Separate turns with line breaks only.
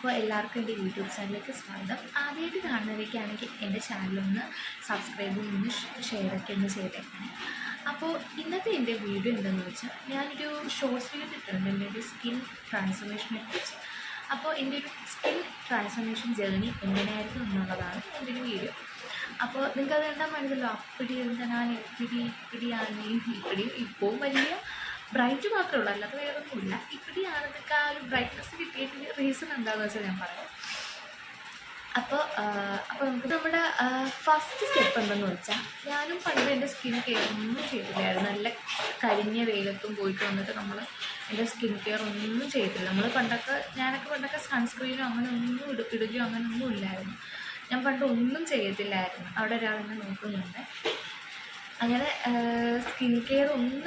അപ്പോൾ എല്ലാവർക്കും എൻ്റെ യൂട്യൂബ് ചാനലിലേക്ക് സ്വാഗതം. ആദ്യമായിട്ട് കാണുന്നവരൊക്കെയാണെങ്കിൽ എൻ്റെ ചാനലൊന്ന് സബ്സ്ക്രൈബും ഒന്ന് ഷെയറൊക്കെ ഒന്ന് ചെയ്തേക്കണം. അപ്പോൾ ഇന്നത്തെ എൻ്റെ വീഡിയോ എന്താണെന്ന് വെച്ചാൽ ഞാനൊരു ഷോർട്സ് വീഡിയോ ഇട്ടിട്ടുണ്ട് എൻ്റെ ഒരു സ്കിൻ ട്രാൻസ്ഫോർമേഷനെ കുറിച്ച്. അപ്പോൾ എൻ്റെ ഒരു സ്കിൻ ട്രാൻസ്ഫോർമേഷൻ ജേർണി എങ്ങനെയായിരുന്നു എന്നുള്ളതാണ് എൻ്റെ ഒരു വീഡിയോ. അപ്പോൾ നിങ്ങൾക്കത് കണ്ടാൽ മനസ്സിലോ അപ്പടി എന്താ ഞാൻ ഇപ്പിടിയാണ് ഇപ്പോഴും വലിയ ബ്രൈറ്റ് മാത്രമേ ഉള്ളൂ, അല്ലാതെ വേറെ ഒന്നുമില്ല. ഇപ്പിടിയാണെന്നൊക്കെ ആ ഒരു ബ്രൈറ്റ്നസ് കിട്ടിയിട്ട് റീസൺ എന്താണെന്ന് വെച്ചാൽ ഞാൻ പറയാം. അപ്പോൾ നമുക്ക് നമ്മുടെ ഫസ്റ്റ് സ്റ്റെപ്പ് എന്തെന്ന് വെച്ചാൽ, ഞാനും പണ്ട് എൻ്റെ സ്കിൻ കെയർ ഒന്നും ചെയ്തില്ലായിരുന്നു. നല്ല കരിഞ്ഞ വെയിലത്തും പോയിട്ട് വന്നിട്ട് നമ്മൾ എൻ്റെ സ്കിൻ കെയർ ഒന്നും ചെയ്തില്ല. ഞാനൊക്കെ പണ്ടൊക്കെ സൺസ്ക്രീനോ അങ്ങനെ ഒന്നും ഇടുകയോ അങ്ങനെ ഒന്നും ഇല്ലായിരുന്നു. ഞാൻ പണ്ട് ഒന്നും ചെയ്യത്തില്ലായിരുന്നു. അവിടെ ഒരാളെന്നെ നോക്കുന്നുണ്ട്. അങ്ങനെ സ്കിൻ കെയർ ഒന്നും